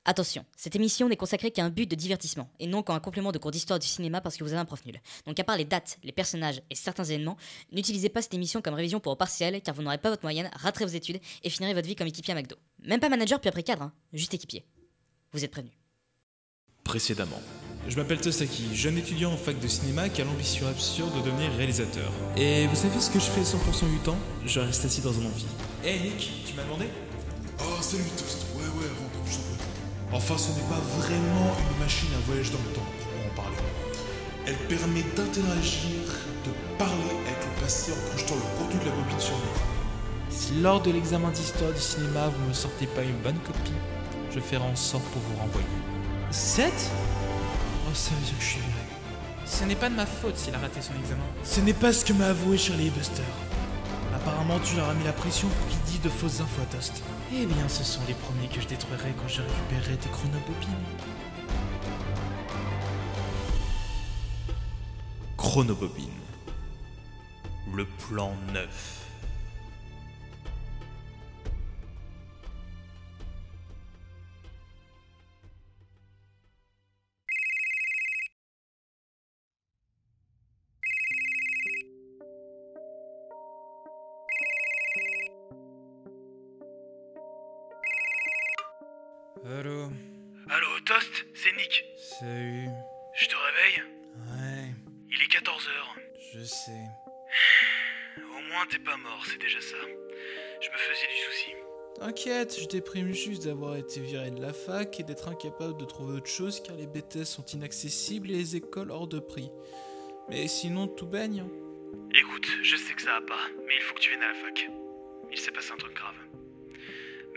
Attention, cette émission n'est consacrée qu'à un but de divertissement, et non qu'à un complément de cours d'histoire du cinéma parce que vous avez un prof nul. Donc à part les dates, les personnages et certains événements, n'utilisez pas cette émission comme révision pour vos partiels, car vous n'aurez pas votre moyenne, raterez vos études et finirez votre vie comme équipier à McDo. Même pas manager puis après cadre, hein, juste équipier. Vous êtes prévenus. Précédemment. Je m'appelle Tosaki, jeune étudiant en fac de cinéma qui a l'ambition absurde de devenir réalisateur. Et vous savez ce que je fais 100% du temps? Je reste assis dans un amphi. Hey Nick, tu m'as demandé? Oh salut Toast, ouais rentre, je t'en prie. Enfin ce n'est pas vraiment une machine à voyage dans le temps, pour en parler. Elle permet d'interagir, de parler avec le passé en projetant le contenu de la bobine sur nous. Si lors de l'examen d'histoire du cinéma vous me sortez pas une bonne copie, je ferai en sorte pour vous renvoyer. 7? Oh ça veut dire que je suis viré. Ce n'est pas de ma faute s'il a raté son examen. Ce n'est pas ce que m'a avoué Shirley Buster. Apparemment tu leur as mis la pression pour qu'ils disent de fausses infos à Toast. Eh bien ce sont les premiers que je détruirai quand je récupérerai tes chronobobines. Chronobobine. Le plan 9. Allô? Allô, Toast, c'est Nick. Salut. Je te réveille? Ouais, Il est 14h. je sais. Au moins t'es pas mort, c'est déjà ça. Je me faisais du souci. T'inquiète, je déprime juste d'avoir été viré de la fac et d'être incapable de trouver autre chose car les BTS sont inaccessibles et les écoles hors de prix. Mais sinon, tout baigne. Écoute, je sais que ça va pas, mais il faut que tu viennes à la fac. Il s'est passé un truc grave.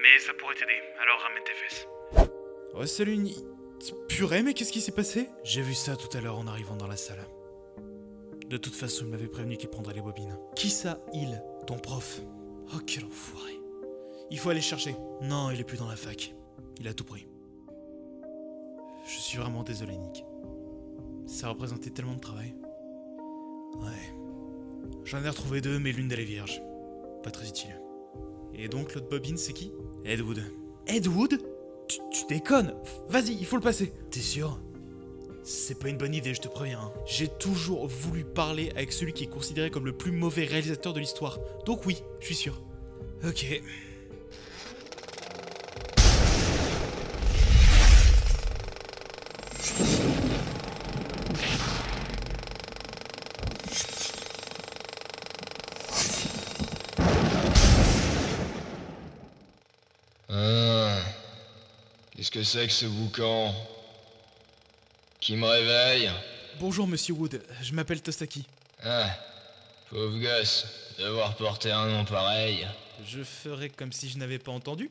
Mais ça pourrait t'aider, alors ramène tes fesses. Oh salut Purée, mais qu'est-ce qui s'est passé? J'ai vu ça tout à l'heure en arrivant dans la salle. De toute façon, il m'avait prévenu qu'il prendrait les bobines. Qui ça, il? Ton prof. Oh, quel enfoiré. Il faut aller le chercher. Non, il est plus dans la fac. Il a tout pris. Je suis vraiment désolé, Nick. Ça représentait tellement de travail. Ouais. J'en ai retrouvé 2, mais l'une d'elle est vierge. Pas très utile. Et donc, l'autre bobine, c'est qui? Ed Wood. Ed Wood? Tu déconnes. Vas-y, il faut le passer. T'es sûr? C'est pas une bonne idée, je te préviens. Hein. J'ai toujours voulu parler avec celui qui est considéré comme le plus mauvais réalisateur de l'histoire. Donc oui, je suis sûr. Ok. Qu'est-ce que c'est que ce boucan? Qui me réveille? Bonjour Monsieur Wood, je m'appelle Tostaki. Ah, pauvre gosse, devoir porter un nom pareil. Je ferai comme si je n'avais pas entendu.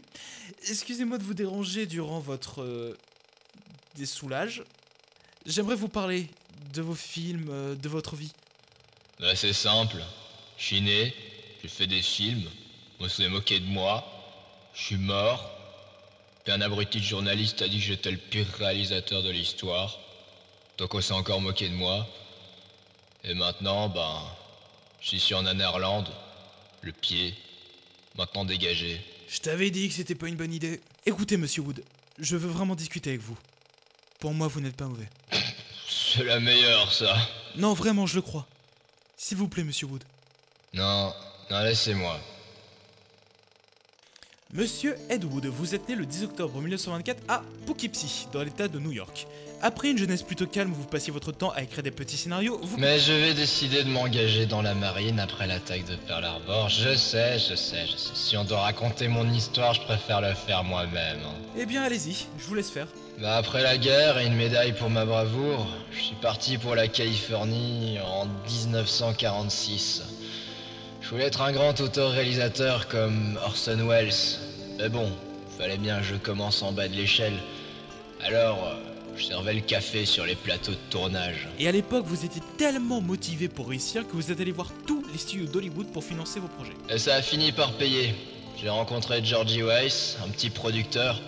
Excusez-moi de vous déranger durant votre... dessoulage. J'aimerais vous parler de vos films, de votre vie. Bah c'est simple, je suis né, j'ai fait des films, on s'est moqué de moi, je suis mort, puis un abruti de journaliste a dit que j'étais le pire réalisateur de l'histoire, donc on s'est encore moqué de moi, et maintenant, je suis sur Nannerland, le pied, maintenant dégagé. Je t'avais dit que c'était pas une bonne idée. Écoutez Monsieur Wood, je veux vraiment discuter avec vous. Pour moi, vous n'êtes pas mauvais. C'est la meilleure ça. Non, vraiment, je le crois. S'il vous plaît, Monsieur Wood. Non, laissez-moi. Monsieur Ed Wood, vous êtes né le 10 octobre 1924 à Poughkeepsie, dans l'état de New York. Après une jeunesse plutôt calme où vous passiez votre temps à écrire des petits scénarios, vous... Mais je vais décider de m'engager dans la marine après l'attaque de Pearl Harbor. Je sais. Si on doit raconter mon histoire, je préfère le faire moi-même. Eh bien, allez-y, je vous laisse faire. Après la guerre et une médaille pour ma bravoure, je suis parti pour la Californie en 1946. Je voulais être un grand auteur-réalisateur comme Orson Welles. Mais bon, fallait bien que je commence en bas de l'échelle. Alors, je servais le café sur les plateaux de tournage. Et à l'époque, vous étiez tellement motivé pour réussir que vous êtes allé voir tous les studios d'Hollywood pour financer vos projets. Et ça a fini par payer. J'ai rencontré Georgie Weiss, un petit producteur.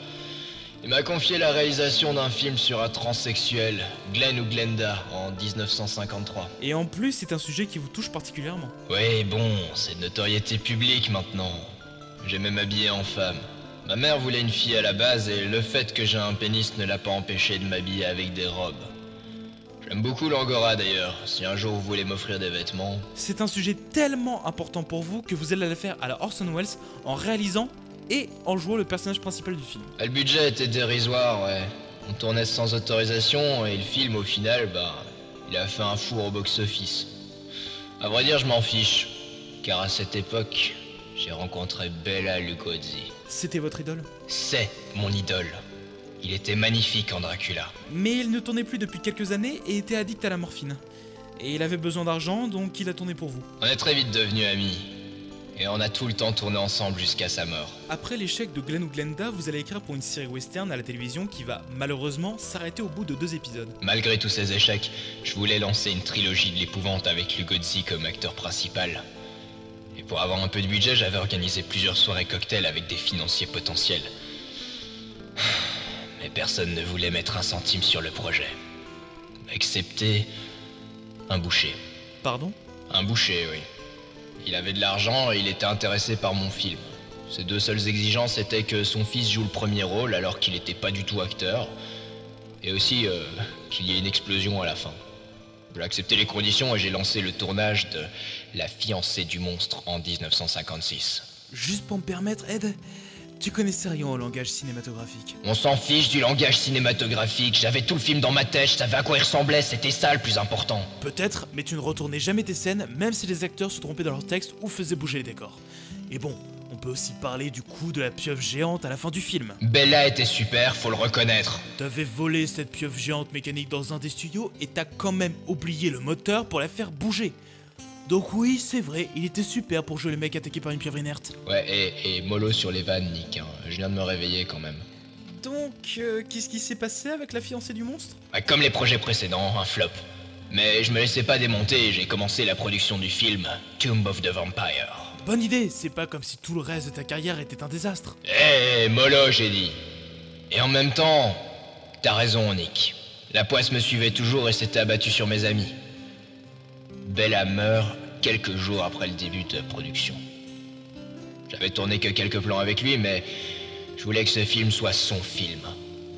Il m'a confié la réalisation d'un film sur un transsexuel, Glenn ou Glenda, en 1953. Et en plus, c'est un sujet qui vous touche particulièrement. Oui, bon, c'est de notoriété publique maintenant. J'ai même habillé en femme. Ma mère voulait une fille à la base et le fait que j'ai un pénis ne l'a pas empêché de m'habiller avec des robes. J'aime beaucoup l'angora d'ailleurs, si un jour vous voulez m'offrir des vêtements. C'est un sujet tellement important pour vous que vous allez le faire à la Orson Welles en réalisant et en jouant le personnage principal du film. Le budget était dérisoire, ouais. On tournait sans autorisation et le film au final, il a fait un four au box-office. À vrai dire, je m'en fiche, car à cette époque, j'ai rencontré Bela Lugosi. C'était votre idole? C'est mon idole. Il était magnifique en Dracula. Mais il ne tournait plus depuis quelques années et était addict à la morphine. Et il avait besoin d'argent, donc il a tourné pour vous. On est très vite devenus amis. Et on a tout le temps tourné ensemble jusqu'à sa mort. Après l'échec de Glenn ou Glenda, vous allez écrire pour une série western à la télévision qui va, malheureusement, s'arrêter au bout de 2 épisodes. Malgré tous ces échecs, je voulais lancer une trilogie de l'épouvante avec Lugosi comme acteur principal. Et pour avoir un peu de budget, j'avais organisé plusieurs soirées cocktails avec des financiers potentiels. Mais personne ne voulait mettre un centime sur le projet. Excepté un boucher. Pardon? Un boucher, oui. Il avait de l'argent et il était intéressé par mon film. Ses 2 seules exigences étaient que son fils joue le premier rôle alors qu'il n'était pas du tout acteur. Et aussi qu'il y ait une explosion à la fin. J'ai accepté les conditions et j'ai lancé le tournage de La fiancée du monstre en 1956. Juste pour me permettre, Ed, tu connaissais rien au langage cinématographique. On s'en fiche du langage cinématographique, j'avais tout le film dans ma tête, je savais à quoi il ressemblait, c'était ça le plus important. Peut-être, mais tu ne retournais jamais tes scènes, même si les acteurs se trompaient dans leur texte ou faisaient bouger les décors. Et bon, on peut aussi parler du coup de la pieuvre géante à la fin du film. Bella était super, faut le reconnaître. T'avais volé cette pieuvre géante mécanique dans un des studios et t'as quand même oublié le moteur pour la faire bouger. Donc oui, c'est vrai, il était super pour jouer le mec attaqué par une pieuvre inerte. Ouais, et mollo sur les vannes, Nick, hein. Je viens de me réveiller quand même. Donc, qu'est-ce qui s'est passé avec la fiancée du monstre? Comme les projets précédents, un flop. Mais je me laissais pas démonter et j'ai commencé la production du film Tomb of the Vampire. Bonne idée, c'est pas comme si tout le reste de ta carrière était un désastre. Mollo, j'ai dit. Et en même temps, t'as raison, Nick. La poisse me suivait toujours et s'était abattue sur mes amis. Bella meurt quelques jours après le début de la production. J'avais tourné que quelques plans avec lui, mais je voulais que ce film soit son film,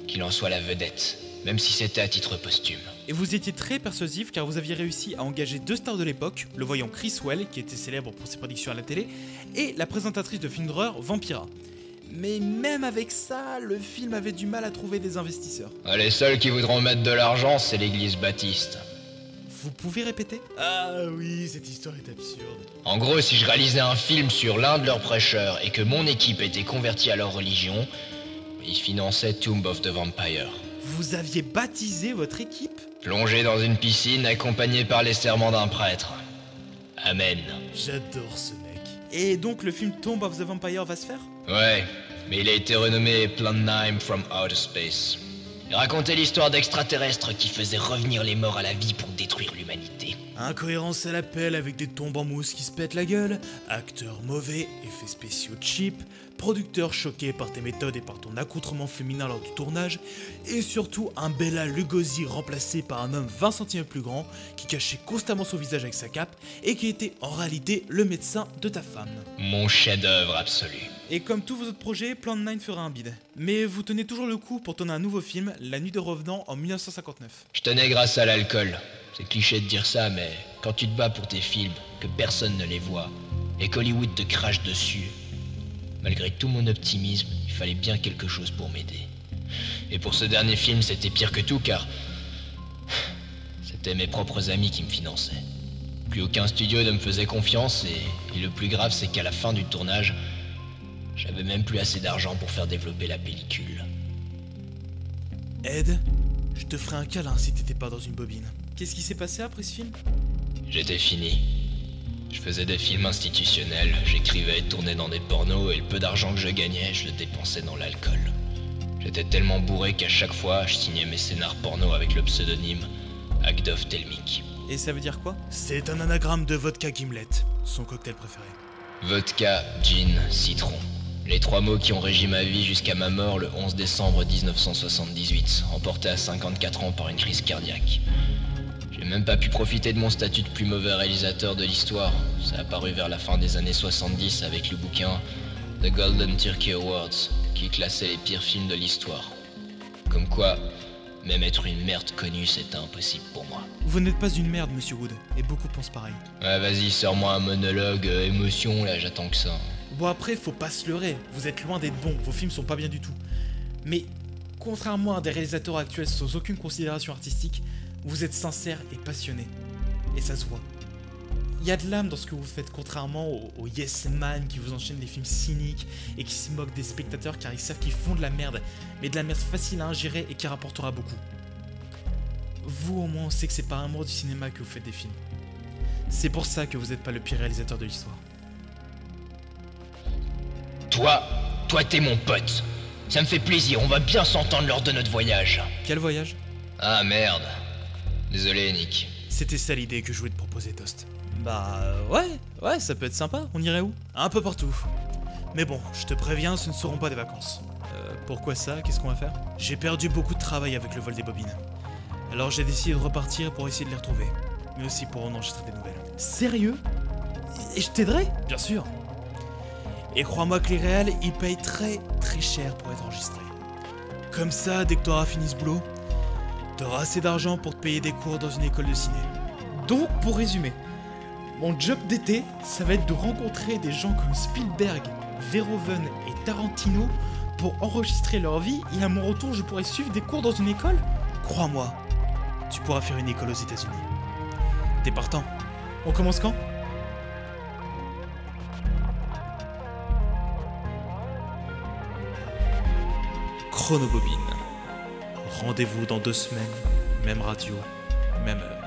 qu'il en soit la vedette, même si c'était à titre posthume. Et vous étiez très persuasif car vous aviez réussi à engager 2 stars de l'époque, le voyant Chris Well, qui était célèbre pour ses prédictions à la télé, et la présentatrice de film d'horreur Vampira. Mais même avec ça, le film avait du mal à trouver des investisseurs. Les seuls qui voudront mettre de l'argent, c'est l'église baptiste. Vous pouvez répéter? Ah oui, cette histoire est absurde. En gros, si je réalisais un film sur l'un de leurs prêcheurs et que mon équipe était convertie à leur religion, ils finançaient Tomb of the Vampire. Vous aviez baptisé votre équipe? Plongé dans une piscine accompagné par les serments d'un prêtre. Amen. J'adore ce mec. Et donc le film Tomb of the Vampire va se faire? Ouais, mais il a été renommé Planheim from Outer Space. Il racontait l'histoire d'extraterrestres qui faisaient revenir les morts à la vie pour détruire l'humanité. Incohérence à l'appel avec des tombes en mousse qui se pètent la gueule, acteurs mauvais, effets spéciaux cheap, producteurs choqués par tes méthodes et par ton accoutrement féminin lors du tournage, et surtout un Bela Lugosi remplacé par un homme 20 cm plus grand qui cachait constamment son visage avec sa cape et qui était en réalité le médecin de ta femme. Mon chef-d'œuvre absolu. Et comme tous vos autres projets, Plan 9 fera un bide. Mais vous tenez toujours le coup pour tourner un nouveau film, La Nuit des Revenants, en 1959. Je tenais grâce à l'alcool. C'est cliché de dire ça, mais quand tu te bats pour tes films, que personne ne les voit, et qu'Hollywood te crache dessus, malgré tout mon optimisme, il fallait bien quelque chose pour m'aider. Et pour ce dernier film, c'était pire que tout, car c'était mes propres amis qui me finançaient. Plus aucun studio ne me faisait confiance, et le plus grave, c'est qu'à la fin du tournage, j'avais même plus assez d'argent pour faire développer la pellicule. Ed, je te ferai un câlin si t'étais pas dans une bobine. Qu'est-ce qui s'est passé après ce film? J'étais fini. Je faisais des films institutionnels, j'écrivais et tournais dans des pornos, et le peu d'argent que je gagnais, je le dépensais dans l'alcool. J'étais tellement bourré qu'à chaque fois, je signais mes scénars porno avec le pseudonyme Agdov Telmik. Et ça veut dire quoi? C'est un anagramme de vodka Gimlet, son cocktail préféré. Vodka, gin, citron. Les 3 mots qui ont régi ma vie jusqu'à ma mort le 11 décembre 1978, emporté à 54 ans par une crise cardiaque. J'ai même pas pu profiter de mon statut de plus mauvais réalisateur de l'histoire. Ça a apparu vers la fin des années 70 avec le bouquin The Golden Turkey Awards, qui classait les pires films de l'histoire. Comme quoi, même être une merde connue, c'était impossible pour moi. Vous n'êtes pas une merde, monsieur Wood, et beaucoup pensent pareil. Ouais, vas-y, sors-moi un monologue, émotion, là, j'attends que ça. Bon après, faut pas se leurrer, vous êtes loin d'être bon, vos films sont pas bien du tout. Mais, contrairement à des réalisateurs actuels sans aucune considération artistique, vous êtes sincère et passionné. Et ça se voit. Il y a de l'âme dans ce que vous faites, contrairement aux yes man qui vous enchaînent des films cyniques et qui se moquent des spectateurs car ils savent qu'ils font de la merde, mais de la merde facile à ingérer et qui rapportera beaucoup. Vous au moins on sait que c'est par amour du cinéma que vous faites des films. C'est pour ça que vous n'êtes pas le pire réalisateur de l'histoire. Toi t'es mon pote. Ça me fait plaisir, on va bien s'entendre lors de notre voyage. Quel voyage? Ah merde. Désolé Nick. C'était ça l'idée que je voulais te proposer, Toast. Bah ouais, ça peut être sympa, on irait où? Un peu partout. Mais bon, je te préviens, ce ne seront pas des vacances. Pourquoi ça? Qu'est-ce qu'on va faire? J'ai perdu beaucoup de travail avec le vol des bobines. Alors j'ai décidé de repartir pour essayer de les retrouver. Mais aussi pour en enregistrer des nouvelles. Sérieux? Et je t'aiderai? Bien sûr. Et crois-moi que les réals, ils payent très très cher pour être enregistrés. Comme ça, dès que t'auras fini ce boulot, t'auras assez d'argent pour te payer des cours dans une école de ciné. Donc, pour résumer, mon job d'été, ça va être de rencontrer des gens comme Spielberg, Verhoeven et Tarantino pour enregistrer leur vie et à mon retour, je pourrai suivre des cours dans une école. Crois-moi, tu pourras faire une école aux États-Unis. T'es partant? On commence quand? Chronobobine. Rendez-vous dans 2 semaines, même radio, même heure.